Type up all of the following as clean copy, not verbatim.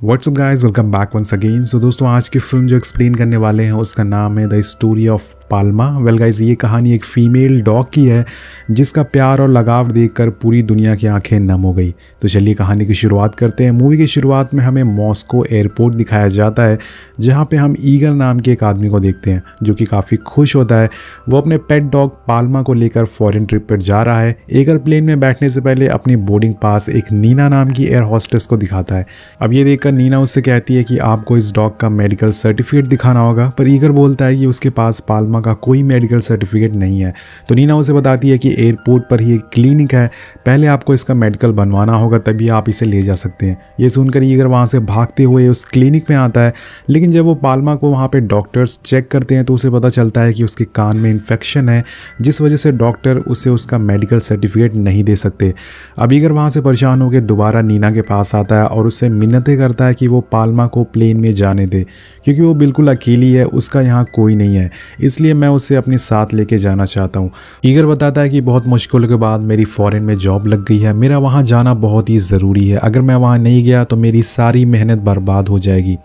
WhatsApp guys, welcome back once again. So दोस्तों, आज की फिल्म जो एक्सप्लेन करने वाले हैं उसका नाम है the story of Palma. Well guys, ये कहानी एक फीमेल डॉग की है जिसका प्यार और लगाव देखकर पूरी दुनिया की आंखें नम हो गई। तो चलिए कहानी की शुरुआत करते हैं। मूवी की शुरुआत में हमें मॉस्को एयरपोर्ट दिखाया जाता है जहाँ पे हम ईगर नाम के एक आदमी को देखते हैं जो कि काफ़ी खुश होता है। वो अपने पेट डॉग पाल्मा को लेकर फॉरेन ट्रिप पर जा रहा है। ईगर प्लेन में बैठने से पहले अपनी बोर्डिंग पास एक नीना नाम की एयर होस्टेस को दिखाता है। अब ये देखकर नीना उससे कहती है कि आपको इस डॉग का मेडिकल सर्टिफिकेट दिखाना होगा, पर ईगर बोलता है कि उसके पास पाल्मा का कोई मेडिकल सर्टिफिकेट नहीं है। तो नीना उसे बताती है कि एयरपोर्ट पर ही एक क्लिनिक है, पहले आपको इसका मेडिकल बनवाना होगा तभी आप इसे ले जा सकते हैं। ये सुनकर ईगर वहाँ से भागते हुए उस क्लिनिक में आता है, लेकिन जब वो पाल्मा को वहाँ पे डॉक्टर्स चेक करते हैं तो उसे पता चलता है कि उसके कान में इन्फेक्शन है, जिस वजह से डॉक्टर उसे उसका मेडिकल सर्टिफिकेट नहीं दे सकते। अब ईगर वहाँ से परेशान होकर दोबारा नीना के पास आता है और उससे मिन्नतें करता है कि वो पाल्मा को प्लेन में जाने दे, क्योंकि वो बिल्कुल अकेली है, उसका यहाँ कोई नहीं है, इसलिए मैं उसे अपने साथ लेके जाना चाहता हूँ। ईगर बताता है कि बहुत मुश्किलों के बाद मेरी फॉरेन में जॉब लग गई है, मेरा वहाँ जाना बहुत ही ज़रूरी है, अगर मैं वहाँ नहीं गया तो मेरी सारी मेहनत बर्बाद हो जाएगी।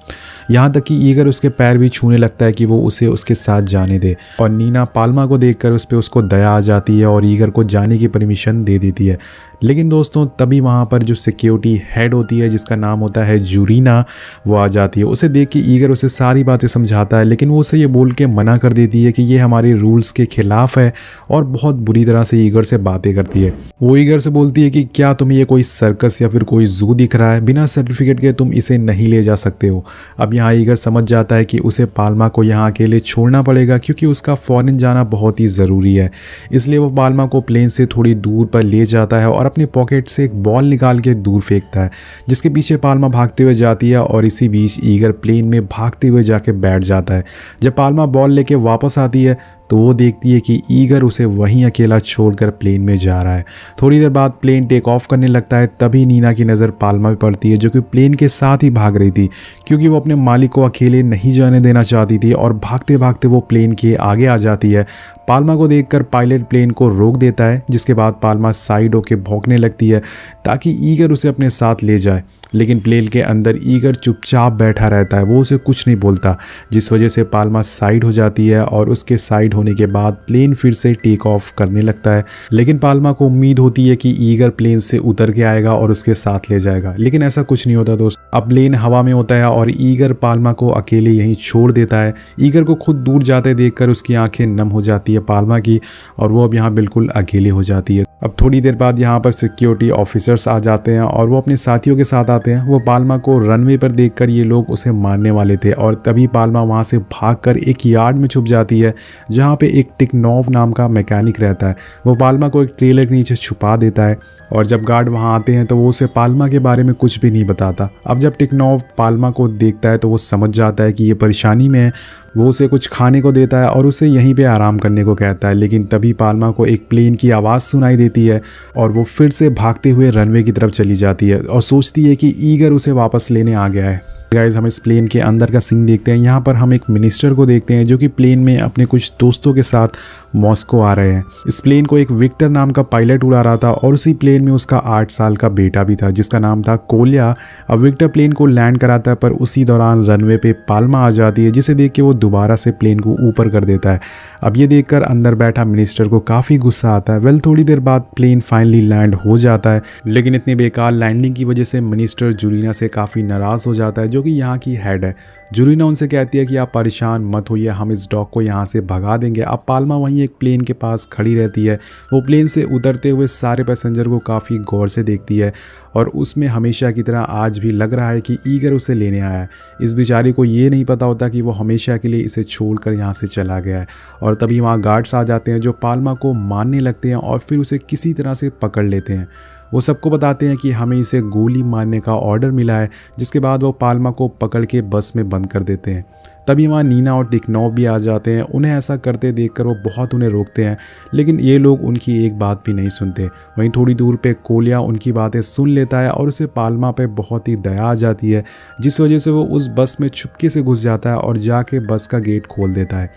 यहाँ तक कि ईगर उसके पैर भी छूने लगता है कि वो उसे उसके साथ जाने दे, और नीना पाल्मा को देखकर उस पर उसको दया आ जाती है और ईगर को जाने की परमिशन दे देती है। लेकिन दोस्तों, तभी वहाँ पर जो सिक्योरिटी हेड होती है जिसका नाम होता है जुरीना, वो आ जाती है। उसे देख के ईगर उसे सारी बातें समझाता है, लेकिन वो उसे ये बोल के मना कर देती है कि ये हमारे रूल्स के खिलाफ है, और बहुत बुरी तरह से ईगर से बातें करती है। वो ईगर से बोलती है कि क्या तुम्हें ये कोई सर्कस या फिर कोई जू दिख रहा है, बिना सर्टिफिकेट के तुम इसे नहीं ले जा सकते हो। अब यहाँ ईगर समझ जाता है कि उसे पाल्मा को यहाँ अकेले छोड़ना पड़ेगा, क्योंकि उसका फॉरेन जाना बहुत ही ज़रूरी है। इसलिए वो पाल्मा को प्लेन से थोड़ी दूर पर ले जाता है और अपने पॉकेट से एक बॉल निकाल के दूर फेंकता है, जिसके पीछे पाल्मा भागते हुए जाती है, और इसी बीच ईगर प्लेन में भागते हुए जाके बैठ जाता है। जब पाल्मा बॉल लेके वापस आती है तो वो देखती है कि ईगर उसे वहीं अकेला छोड़कर प्लेन में जा रहा है। थोड़ी देर बाद प्लेन टेक ऑफ करने लगता है, तभी नीना की नज़र पाल्मा पे पड़ती है जो कि प्लेन के साथ ही भाग रही थी, क्योंकि वो अपने मालिक को अकेले नहीं जाने देना चाहती थी, और भागते भागते वो प्लेन के आगे आ जाती है। पाल्मा को देखकर पायलट प्लेन को रोक देता है, जिसके बाद पाल्मा साइड होकर भौंकने लगती है ताकि ईगर उसे अपने साथ ले जाए। लेकिन प्लेन के अंदर ईगर चुपचाप बैठा रहता है, वो उसे कुछ नहीं बोलता, जिस वजह से पाल्मा साइड हो जाती है, और उसके साइड होने के बाद प्लेन फिर से टेक ऑफ करने लगता है। लेकिन पाल्मा को उम्मीद होती है कि ईगर प्लेन से उतर के आएगा और उसके साथ ले जाएगा, लेकिन ऐसा कुछ नहीं होता दोस्त। अब प्लेन हवा में होता है और ईगर पाल्मा को अकेले यहीं छोड़ देता है। ईगर को खुद दूर जाते देखकर उसकी आंखें नम हो जाती है पाल्मा की, और वो अब यहाँ बिल्कुल अकेले हो जाती है। अब थोड़ी देर बाद यहाँ पर सिक्योरिटी ऑफिसर्स आ जाते हैं और वो अपने साथियों के साथ आते हैं। वो पाल्मा को रनवे पर देखकर ये लोग उसे मारने वाले थे, और तभी पाल्मा वहाँ से भागकर एक यार्ड में छुप जाती है जहाँ पे एक टिकनॉव नाम का मैकेनिक रहता है। वो पाल्मा को एक ट्रेलर के नीचे छुपा देता है, और जब गार्ड वहाँ आते हैं तो वो उसे पाल्मा के बारे में कुछ भी नहीं बताता। अब जब टिकनॉव पाल्मा को देखता है तो वो समझ जाता है कि ये परेशानी में है। वो उसे कुछ खाने को देता है और उसे यहीं पे आराम करने को कहता है, लेकिन तभी पाल्मा को एक प्लेन की आवाज़ सुनाई देती है, और वो फिर से भागते हुए रनवे की तरफ चली जाती है और सोचती है कि ईगर उसे वापस लेने आ गया है। गाइस, हम इस प्लेन के अंदर का सीन देखते हैं। यहाँ पर हम एक मिनिस्टर को देखते हैं जो कि प्लेन में अपने कुछ दोस्तों के साथ मॉस्को आ रहे हैं। इस प्लेन को एक विक्टर नाम का पायलट उड़ा रहा था, और उसी प्लेन में उसका 8 साल का बेटा भी था जिसका नाम था कोल्या। अब विक्टर प्लेन को लैंड कराता है, पर उसी दौरान रनवे पे पाल्मा आ जाती है, जिसे देख के वो दोबारा से प्लेन को ऊपर कर देता है। अब ये देखकर अंदर बैठा मिनिस्टर को काफ़ी गुस्सा आता है। वेल, थोड़ी देर बाद प्लेन फाइनली लैंड हो जाता है, लेकिन इतनी बेकार लैंडिंग की वजह से मिनिस्टर जुरीना से काफ़ी नाराज़ हो जाता है जो कि यहाँ की हेड है। जुरीना उनसे कहती है कि आप परेशान मत होइए, हम इस डॉग को यहाँ से भगा देंगे। अब पाल्मा वहीं एक प्लेन के पास खड़ी रहती है। वो प्लेन से उतरते हुए सारे पैसेंजर को काफ़ी गौर से देखती है, और उसमें हमेशा की तरह आज भी लग रहा है कि ईगर उसे लेने आया है। इस बेचारे को ये नहीं पता होता कि वो हमेशा के लिए इसे छोड़कर यहाँ से चला गया है। और तभी वहाँ गार्ड्स आ जाते हैं जो पाल्मा को मारने लगते हैं और फिर उसे किसी तरह से पकड़ लेते हैं। वो सबको बताते हैं कि हमें इसे गोली मारने का ऑर्डर मिला है, जिसके बाद वो पाल्मा को पकड़ के बस में बंद कर देते हैं। तभी वहाँ नीना और टिकनॉव भी आ जाते हैं। उन्हें ऐसा करते देखकर वो बहुत उन्हें रोकते हैं, लेकिन ये लोग उनकी एक बात भी नहीं सुनते। वहीं थोड़ी दूर पे कोल्या उनकी बातें सुन लेता है, और उसे पाल्मा पे बहुत ही दया आ जाती है, जिस वजह से वो उस बस में चुपके से घुस जाता है और जाके बस का गेट खोल देता है।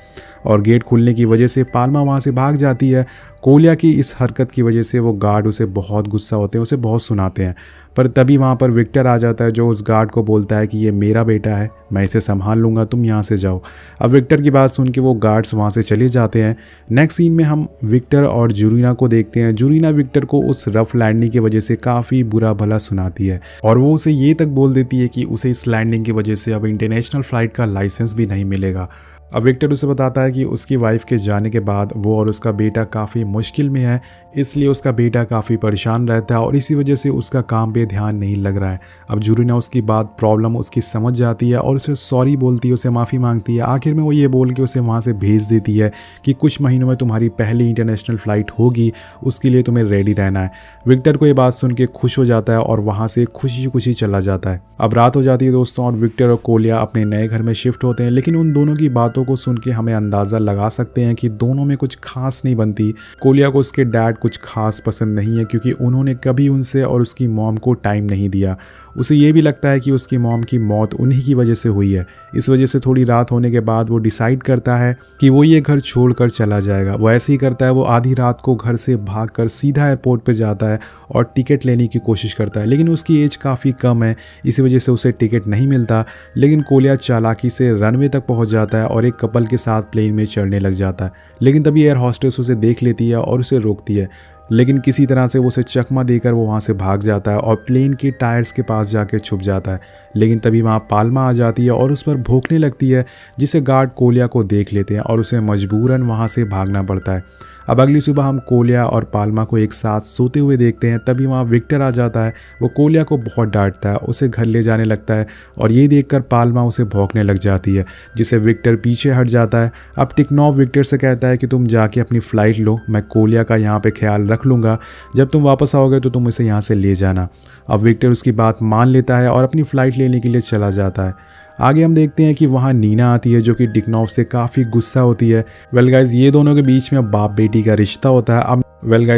और गेट खुलने की वजह से पाल्मा वहाँ से भाग जाती है। कोल्या की इस हरकत की वजह से वो गार्ड उसे बहुत गुस्सा होते हैं, उसे बहुत सुनाते हैं। पर तभी वहाँ पर विक्टर आ जाता है जो उस गार्ड को बोलता है कि ये मेरा बेटा है, मैं इसे संभाल लूँगा, तुम यहाँ से जाओ। अब विक्टर की बात सुन के वो गार्ड्स वहाँ से चले जाते हैं। नेक्स्ट सीन में हम विक्टर और जूरीना को देखते हैं। जूरीना विक्टर को उस रफ लैंडिंग की वजह से काफ़ी बुरा भला सुनाती है और वो उसे ये तक बोल देती है कि उसे इस लैंडिंग की वजह से अब इंटरनेशनल फ्लाइट का लाइसेंस भी नहीं मिलेगा। अब विक्टर उसे बताता है कि उसकी वाइफ के जाने के बाद वो और उसका बेटा काफ़ी मुश्किल में है, इसलिए उसका बेटा काफ़ी परेशान रहता है और इसी वजह से उसका काम पे ध्यान नहीं लग रहा है। अब जूरीना उसकी बात प्रॉब्लम उसकी समझ जाती है और उसे सॉरी बोलती है, उसे माफ़ी मांगती है। आखिर में वो ये बोल के उसे वहाँ से भेज देती है कि कुछ महीनों में तुम्हारी पहली इंटरनेशनल फ़्लाइट होगी, उसके लिए तुम्हें रेडी रहना है। विक्टर को ये बात सुन के खुश हो जाता है और वहाँ से खुशी खुशी चला जाता है। अब रात हो जाती है दोस्तों और विक्टर और कोलिया अपने नए घर में शिफ्ट होते हैं, लेकिन उन दोनों की बातों को सुन के हमें अंदाज़ा लगा सकते हैं कि दोनों में कुछ खास नहीं बनती। कोलिया को उसके डैड कुछ खास पसंद नहीं है क्योंकि उन्होंने कभी उनसे और उसकी मॉम को टाइम नहीं दिया। उसे ये भी लगता है कि उसकी मॉम की मौत उन्हीं की वजह से हुई है। इस वजह से थोड़ी रात होने के बाद वो डिसाइड करता है कि वो ये घर छोड़कर चला जाएगा। वो ऐसे ही करता है, वो आधी रात को घर से भागकर सीधा एयरपोर्ट पे जाता है और टिकट लेने की कोशिश करता है, लेकिन उसकी एज काफ़ी कम है, इसी वजह से उसे टिकट नहीं मिलता। लेकिन कोलिया चालाकी से रनवे तक पहुंच जाता है और एक कपल के साथ प्लेन में चढ़ने लग जाता है। लेकिन तभी एयर हॉस्टेस उसे देख लेती है और उसे रोकती है, लेकिन किसी तरह से वो उसे चकमा देकर वो वहाँ से भाग जाता है और प्लेन के टायर्स के पास जाकर छुप जाता है। लेकिन तभी वहाँ पाल्मा आ जाती है और उस पर भौंकने लगती है, जिसे गार्ड कोलिया को देख लेते हैं और उसे मजबूरन वहाँ से भागना पड़ता है। अब अगली सुबह हम कोलिया और पाल्मा को एक साथ सोते हुए देखते हैं। तभी वहाँ विक्टर आ जाता है। वो कोलिया को बहुत डांटता है, उसे घर ले जाने लगता है और ये देखकर पाल्मा उसे भौंकने लग जाती है, जिसे विक्टर पीछे हट जाता है। अब टिकनॉव विक्टर से कहता है कि तुम जाके अपनी फ़्लाइट लो, मैं कोलिया का यहाँ पे ख्याल रख लूँगा, जब तुम वापस आओगे तो तुम इसे यहाँ से ले जाना। अब विक्टर उसकी बात मान लेता है और अपनी फ़्लाइट लेने के लिए चला जाता है। आगे हम देखते हैं कि वहाँ नीना आती है जो कि टिकनॉव से काफ़ी गुस्सा होती है। वेल गाइज, ये दोनों के बीच में बाप बेटी का रिश्ता होता है।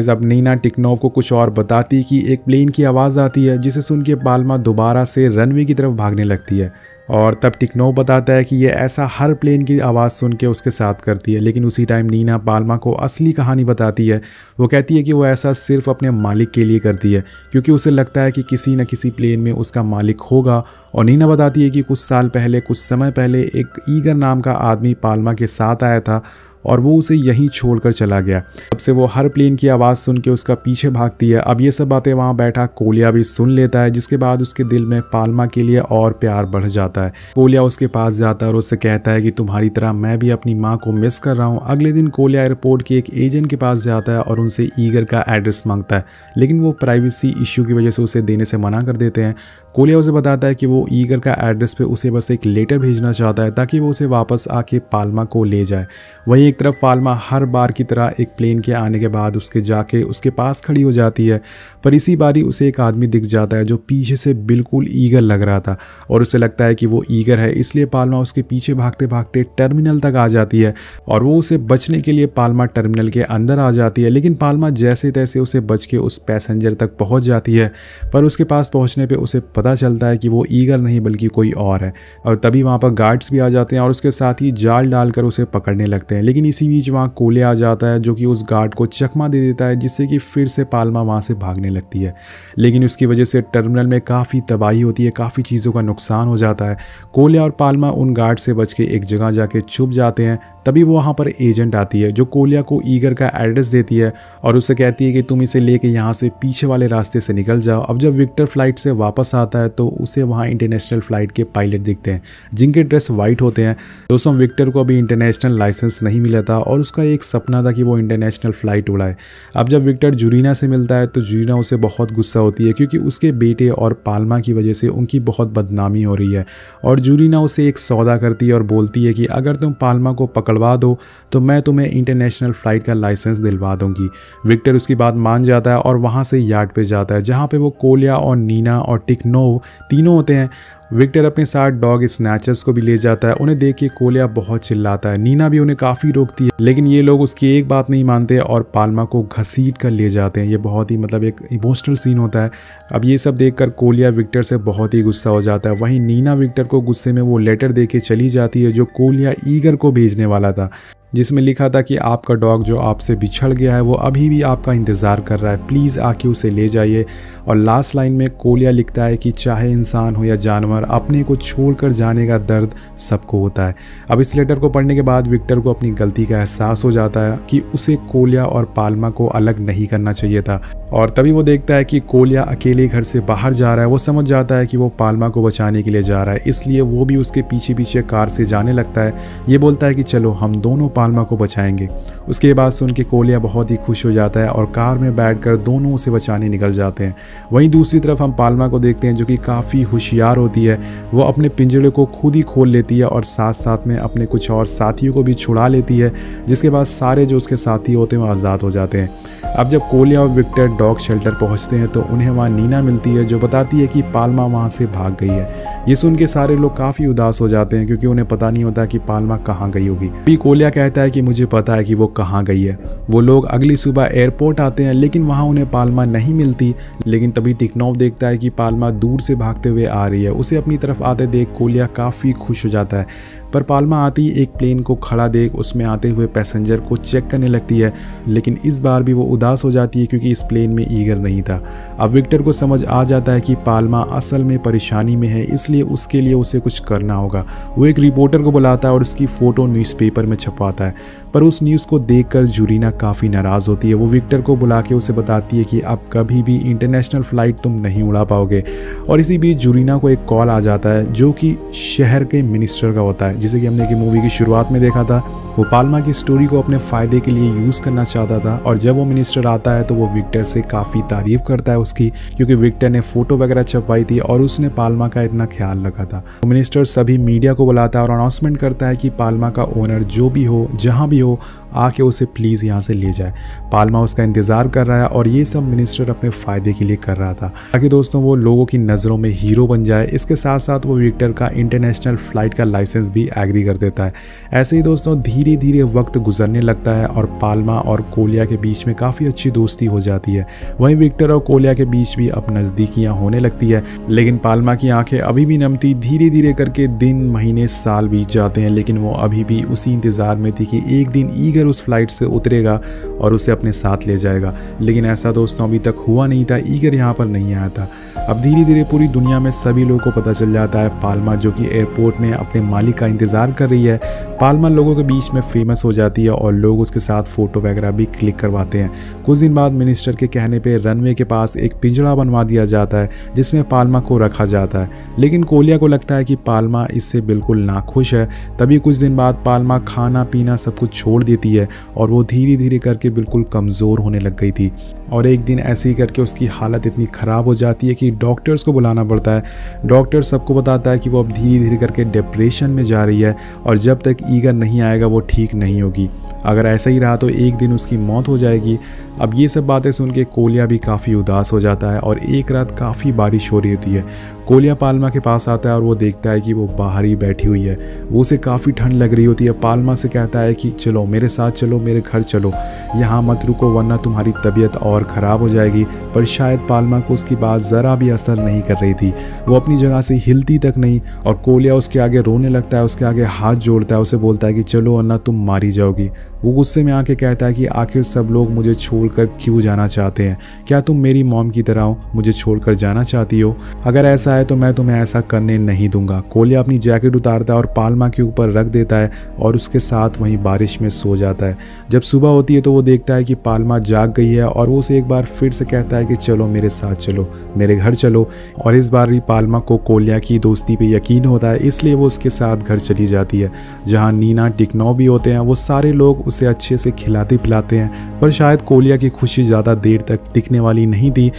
अब नीना टिकनॉव को कुछ और बताती कि एक प्लेन की आवाज़ आती है, जिसे सुन के पाल्मा दोबारा से रनवे की तरफ भागने लगती है और तब टिकनॉव बताता है कि ये ऐसा हर प्लेन की आवाज़ सुन के उसके साथ करती है। लेकिन उसी टाइम नीना पाल्मा को असली कहानी बताती है। वो कहती है कि वो ऐसा सिर्फ अपने मालिक के लिए करती है क्योंकि उसे लगता है कि किसी न किसी प्लेन में उसका मालिक होगा। और नीना बताती है कि कुछ समय पहले एक ईगर नाम का आदमी पाल्मा के साथ आया था और वो उसे यहीं छोड़कर चला गया। तब से वो हर प्लेन की आवाज़ सुन के उसका पीछे भागती है। अब ये सब बातें वहाँ बैठा कोलिया भी सुन लेता है, जिसके बाद उसके दिल में पाल्मा के लिए और प्यार बढ़ जाता है। कोलिया उसके पास जाता है और उससे कहता है कि तुम्हारी तरह मैं भी अपनी माँ को मिस कर रहा हूँ। अगले दिन कोलिया एयरपोर्ट के एक एजेंट के पास जाता है और उनसे ईगर का एड्रेस मांगता है, लेकिन वो प्राइवेसी इश्यू की वजह से उसे देने से मना कर देते हैं। कोलिया उसे बताता है कि वो ईगर का एड्रेस पे उसे बस एक लेटर भेजना चाहता है ताकि वो उसे वापस आके पाल्मा को ले जाए। वहीं एक तरफ पाल्मा हर बार की तरह एक प्लेन के आने के बाद उसके पास खड़ी हो जाती है, पर इसी बारी उसे एक आदमी दिख जाता है जो पीछे से बिल्कुल ईगर लग रहा था और उसे लगता है कि वो ईगर है, इसलिए पाल्मा उसके पीछे भागते भागते टर्मिनल तक आ जाती है और वो उसे बचने के लिए पाल्मा टर्मिनल के अंदर आ जाती है। लेकिन पाल्मा जैसे तैसे उसे बच के उस पैसेंजर तक पहुंच जाती है, पर उसके पास पहुंचने पे उसे पता चलता है कि वो ईगर नहीं बल्कि कोई और है। और तभी वहाँ पर गार्ड्स भी आ जाते हैं और उसके साथ ही जाल डालकर उसे पकड़ने लगते हैं। लेकिन इसी बीच वहाँ कोलिया आ जाता है जो कि उस गार्ड को चकमा दे देता है, जिससे कि फिर से पाल्मा वहाँ से भागने लगती है। लेकिन उसकी वजह से टर्मिनल में काफ़ी तबाही होती है, काफ़ी चीज़ों का नुकसान हो जाता है। कोलिया और पाल्मा उन गार्ड से बच के एक जगह जाके छुप जाते हैं। तभी वो वहाँ पर एजेंट आती है जो कोलिया को ईगर का एड्रेस देती है और उससे कहती है कि तुम इसे लेके यहाँ से पीछे वाले रास्ते से निकल जाओ। अब जब विक्टर फ्लाइट से वापस आता है तो उसे वहाँ इंटरनेशनल फ्लाइट के पायलट दिखते हैं जिनके ड्रेस वाइट होते हैं। दोस्तों, विक्टर को अभी इंटरनेशनल लाइसेंस नहीं मिला था और उसका एक सपना था कि वो इंटरनेशनल फ़्लाइट उड़ाए। अब जब विक्टर जूरीना से मिलता है तो जूरीना उसे बहुत गुस्सा होती है क्योंकि उसके बेटे और पाल्मा की वजह से उनकी बहुत बदनामी हो रही है। और जूरीना उसे एक सौदा करती है और बोलती है कि अगर तुम पाल्मा को पकड़वा दो तो मैं तुम्हें इंटरनेशनल फ़्लाइट का लाइसेंस दिलवा दूंगी। विक्टर उसकी बात मान जाता है और वहाँ से यार्ड पे जाता है जहाँ पे वो कोलिया और नीना और टिकनॉव तीनों होते हैं। विक्टर अपने साथ डॉग स्नैचर्स को भी ले जाता है। उन्हें देख के कोलिया बहुत चिल्लाता है, नीना भी उन्हें काफ़ी रोकती है, लेकिन ये लोग उसकी एक बात नहीं मानते और पाल्मा को घसीट कर ले जाते हैं। ये बहुत ही एक इमोशनल सीन होता है। अब ये सब देखकर कोलिया विक्टर से बहुत ही गुस्सा हो जाता है। वहीं नीना विक्टर को गुस्से में वो लेटर दे के चली जाती है जो कोलिया ईगर को भेजने वाला था। जिसमें लिखा था कि आपका डॉग जो आपसे बिछड़ गया है वो अभी भी आपका इंतज़ार कर रहा है, प्लीज़ आके उसे ले जाइए। और लास्ट लाइन में कोलिया लिखता है कि चाहे इंसान हो या जानवर, अपने को छोड़कर जाने का दर्द सबको होता है। अब इस लेटर को पढ़ने के बाद विक्टर को अपनी गलती का एहसास हो जाता है कि उसे कोलिया और पाल्मा को अलग नहीं करना चाहिए था। और तभी वो देखता है कि कोलिया अकेले घर से बाहर जा रहा है। वो समझ जाता है कि वो पाल्मा को बचाने के लिए जा रहा है, इसलिए वो भी उसके पीछे पीछे कार से जाने लगता है। ये बोलता है कि चलो हम दोनों पाल्मा को बचाएंगे। उसके बाद सुन के कोलिया बहुत ही खुश हो जाता है और कार में बैठकर दोनों उसे बचाने निकल जाते हैं। वहीं दूसरी तरफ हम पाल्मा को देखते हैं जो कि काफ़ी होशियार होती है। वो अपने पिंजरे को खुद ही खोल लेती है और साथ साथ में अपने कुछ और साथियों को भी छुड़ा लेती है, जिसके बाद सारे जो उसके साथी होते हैं वो आज़ाद हो जाते हैं। अब जब कोलिया और विक्टर डॉग शेल्टर पहुंचते हैं तो उन्हें वहां नीना मिलती है जो बताती है कि पाल्मा वहां से भाग गई है। ये सुन के सारे लोग काफ़ी उदास हो जाते हैं क्योंकि उन्हें पता नहीं होता कि पाल्मा कहाँ गई होगी। भी कोलिया कहता है कि मुझे पता है कि वो कहाँ गई है। वो लोग अगली सुबह एयरपोर्ट आते हैं लेकिन वहाँ उन्हें पाल्मा नहीं मिलती। लेकिन तभी टिकनॉव देखता है कि पाल्मा दूर से भागते हुए आ रही है। उसे अपनी तरफ आते देख कोलिया काफ़ी खुश हो जाता है, पर पाल्मा आती ही एक प्लेन को खड़ा देख उसमें आते हुए पैसेंजर को चेक करने लगती है। लेकिन इस बार भी वो उदास हो जाती है क्योंकि इस प्लेन में ईगर नहीं था। अब विक्टर को समझ आ जाता है कि पाल्मा असल में परेशानी में है, इसलिए उसके लिए उसे कुछ करना होगा। वो एक रिपोर्टर को बुलाता है और उसकी फ़ोटो न्यूज़पेपर में छपवाता है, पर उस न्यूज़ को देखकर जूरीना काफ़ी नाराज़ होती है। वो विक्टर को बुला के उसे बताती है कि अब कभी भी इंटरनेशनल फ़्लाइट तुम नहीं उड़ा पाओगे। और इसी बीच जूरीना को एक कॉल आ जाता है जो कि शहर के मिनिस्टर का होता है, जिसे कि हमने की मूवी की शुरुआत में देखा था। वो पाल्मा की स्टोरी को अपने फ़ायदे के लिए यूज़ करना चाहता था। और जब वो मिनिस्टर आता है तो वो विक्टर से काफ़ी तारीफ़ करता है उसकी, क्योंकि विक्टर ने फ़ोटो वगैरह छपवाई थी और उसने पाल्मा का इतना ख्याल रखा था। वो मिनिस्टर सभी मीडिया को बुलाता है और अनाउंसमेंट करता है कि पाल्मा का ओनर जो भी हो, जहाँ भी हो, आके उसे प्लीज़ यहाँ से ले जाए। पाल्मा उसका इंतज़ार कर रहा है और ये सब मिनिस्टर अपने फ़ायदे के लिए कर रहा था ताकि दोस्तों वो लोगों की नज़रों में हीरो बन जाए। इसके साथ साथ वो विक्टर का इंटरनेशनल फ़्लाइट का लाइसेंस भी एग्री कर देता है। ऐसे ही दोस्तों धीरे धीरे वक्त गुजरने लगता है और पाल्मा और कोलिया के बीच में काफ़ी अच्छी दोस्ती हो जाती है। वहीं विक्टर और कोलिया के बीच भी अब नज़दीकियाँ होने लगती है। लेकिन पाल्मा की आंखें अभी भी नम थी। धीरे धीरे करके दिन, महीने, साल बीत जाते हैं, लेकिन वो अभी भी उसी इंतज़ार में थी कि एक दिन ईगर उस फ्लाइट से उतरेगा और उसे अपने साथ ले जाएगा। लेकिन ऐसा दोस्तों अभी तक हुआ नहीं था। ईगर यहाँ पर नहीं आया था। अब धीरे धीरे पूरी दुनिया में सभी लोगों को पता चल जाता है पाल्मा जो कि एयरपोर्ट में अपने मालिक का इंतज़ार कर रही है। पाल्मा लोगों के बीच में फेमस हो जाती है और लोग उसके साथ फ़ोटो वगैरह भी क्लिक करवाते हैं। कुछ दिन बाद मिनिस्टर के कहने पे रनवे के पास एक पिंजरा बनवा दिया जाता है जिसमें पाल्मा को रखा जाता है। लेकिन कोलिया को लगता है कि पाल्मा इससे बिल्कुल नाखुश है। तभी कुछ दिन बाद पाल्मा खाना पीना सब कुछ छोड़ देती है और वो धीरे धीरे करके बिल्कुल कमज़ोर होने लग गई थी। और एक दिन ऐसे ही करके उसकी हालत इतनी ख़राब हो जाती है कि डॉक्टर्स को बुलाना पड़ता है। डॉक्टर सबको बताता है कि वो अब धीरे धीरे करके डिप्रेशन में जा रही है और जब तक ईगर नहीं आएगा वो ठीक नहीं होगी। अगर ऐसा ही रहा तो एक दिन उसकी मौत हो जाएगी। अब ये सब बातें सुन के कोलिया भी काफ़ी उदास हो जाता है और एक रात काफ़ी बारिश हो रही होती है। कोलिया पाल्मा के पास आता है और वो देखता है कि वो बाहर ही बैठी हुई है। वो उसे काफ़ी ठंड लग रही होती है। पाल्मा से कहता है कि चलो मेरे साथ चलो, मेरे घर चलो, यहाँ मत रुको वरना तुम्हारी तबीयत और ख़राब हो जाएगी। पर शायद पाल्मा को उसकी बात ज़रा भी असर नहीं कर रही थी। वो अपनी जगह से हिलती तक नहीं और कोलिया उसके आगे रोने लगता है, उसके आगे हाथ जोड़ता है, उसे बोलता है कि चलो वरना तुम मारी जाओगी। वो गुस्से में आके कहता है कि आखिर सब लोग मुझे छोड़कर क्यों जाना चाहते हैं? क्या तुम मेरी मॉम की तरह हो, मुझे छोड़कर जाना चाहती हो? अगर ऐसा है तो मैं तुम्हें ऐसा करने नहीं दूंगा। कोलिया अपनी जैकेट उतारता है और पाल्मा के ऊपर रख देता है और उसके साथ वहीं बारिश में सो जाता है। जब सुबह होती है तो वो देखता है कि पाल्मा जाग गई है और वो उसे एक बार फिर से कहता है कि चलो मेरे साथ चलो, मेरे घर चलो। और इस बार भी पाल्मा को कोलिया की दोस्ती पे यकीन होता है, इसलिए वो उसके साथ घर चली जाती है जहाँ नीना, टिकनॉव भी होते हैं। वो सारे लोग उसे अच्छे से खिलाते पिलाते हैं। पर शायद कोलिया की खुशी ज़्यादा देर तक टिकने वाली नहीं थी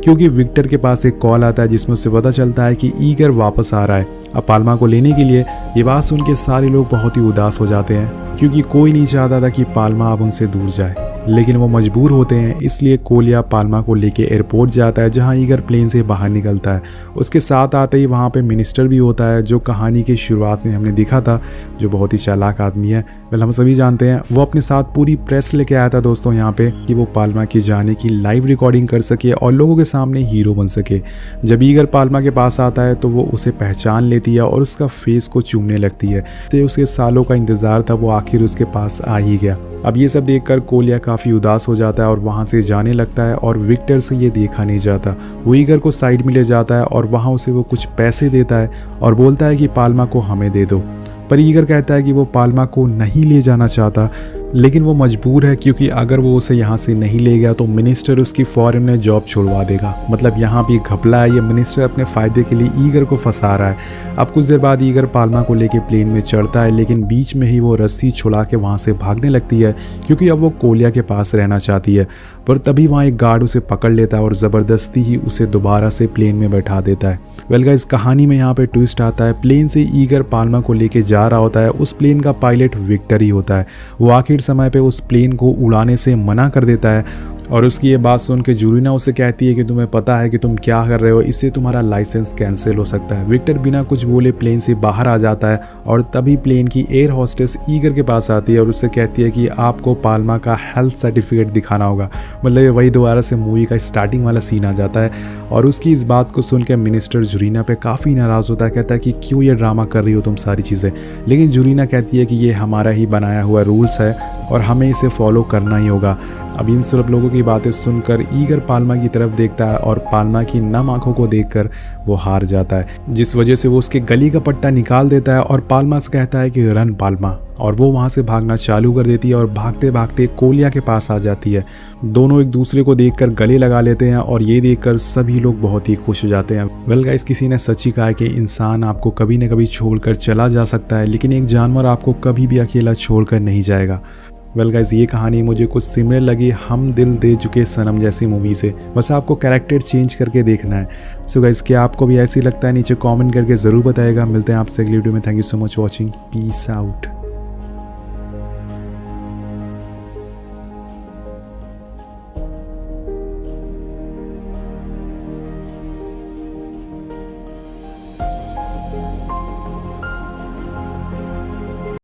क्योंकि विक्टर के पास एक कॉल आता है जिसमें उसे पता चलता है कि ईगर वापस आ रहा है अब पाल्मा को लेने के लिए। ये बात सुन के सारे लोग बहुत ही उदास हो जाते हैं क्योंकि कोई नहीं चाहता था कि पाल्मा अब उनसे दूर जाए। लेकिन वो मजबूर होते हैं, इसलिए कोलिया पाल्मा को लेके एयरपोर्ट जाता है जहां ईगर प्लेन से बाहर निकलता है। उसके साथ आते ही वहां पे मिनिस्टर भी होता है जो कहानी की शुरुआत में हमने देखा था, जो बहुत ही चालाक आदमी है। वेल हम सभी जानते हैं वो अपने साथ पूरी प्रेस लेके आया था दोस्तों यहाँ पे कि वो पाल्मा के जाने की लाइव रिकॉर्डिंग कर सके और लोगों के सामने हीरो बन सके। जब ईगर पाल्मा के पास आता है तो वो उसे पहचान लेती है और उसका फेस को चूमने लगती है। तो उसके सालों का इंतजार था, वो आखिर उसके पास आ ही गया। अब ये सब देखकर कोलिया काफ़ी उदास हो जाता है और वहाँ से जाने लगता है और विक्टर से ये देखा नहीं जाता। वो ईगर को साइड में ले जाता है और वहाँ उसे वो कुछ पैसे देता है और बोलता है कि पाल्मा को हमें दे दो। पर ईगर कहता है कि वो पाल्मा को नहीं ले जाना चाहता, लेकिन वो मजबूर है क्योंकि अगर वो उसे यहाँ से नहीं ले गया तो मिनिस्टर उसकी फॉरेन में जॉब छुड़वा देगा। मतलब यहाँ भी घपला है, ये मिनिस्टर अपने फ़ायदे के लिए ईगर को फंसा रहा है। अब कुछ देर बाद ईगर पाल्मा को लेके प्लेन में चढ़ता है, लेकिन बीच में ही वो रस्सी छुड़ा के वहाँ से भागने लगती है क्योंकि अब वो कोलिया के पास रहना चाहती है। पर तभी वहाँ एक गार्ड उसे पकड़ लेता है और ज़बरदस्ती ही उसे दोबारा से प्लेन में बैठा देता है। वेल गाइस, कहानी में यहाँ पे ट्विस्ट आता है। प्लेन से ईगर पाल्मा को लेके जा रहा होता है, उस प्लेन का पायलट विक्टर ही होता है। वो आखिर समय पे उस प्लेन को उड़ाने से मना कर देता है और उसकी ये बात सुन के जूरीना उसे कहती है कि तुम्हें पता है कि तुम क्या कर रहे हो, इससे तुम्हारा लाइसेंस कैंसिल हो सकता है। विक्टर बिना कुछ बोले प्लेन से बाहर आ जाता है और तभी प्लेन की एयर होस्टेस ईगर के पास आती है और उससे कहती है कि आपको पाल्मा का हेल्थ सर्टिफिकेट दिखाना होगा। मतलब ये वही दोबारा से मूवी का स्टार्टिंग वाला सीन आ जाता है और उसकी इस बात को सुन के मिनिस्टर जूरीना पे काफ़ी नाराज़ होता है। कहता है कि क्यों ये ड्रामा कर रही हो तुम सारी चीज़ें। लेकिन जूरीना कहती है कि ये हमारा ही बनाया हुआ रूल्स है और हमें इसे फॉलो करना ही होगा। अब इन सब लोगों की बातें सुनकर ईगर पाल्मा की तरफ देखता है और पाल्मा की नम आंखों को देखकर वो हार जाता है, जिस वजह से वो उसके गली का पट्टा निकाल देता है और पाल्मा से कहता है कि रन पाल्मा, और वो वहाँ से भागना चालू कर देती है और भागते भागते कोलिया के पास आ जाती है। दोनों एक दूसरे को देखकर गले लगा लेते हैं और ये देखकर सभी लोग बहुत ही खुश हो जाते हैं। वेल गाइस, किसी ने सच ही कहा है कि इंसान आपको कभी न कभी छोड़कर चला जा सकता है, लेकिन एक जानवर आपको कभी भी अकेला छोड़कर नहीं जाएगा। वेल गाइस, ये कहानी मुझे कुछ सिमिलर लगी हम दिल दे चुके सनम जैसी मूवी से। बस आपको कैरेक्टर चेंज करके देखना है। सो गाइस, क्या आपको भी ऐसी लगता है? नीचे कमेंट करके ज़रूर बताइएगा। मिलते हैं आपसे अगली वीडियो में। Thank you so much watching. Peace out.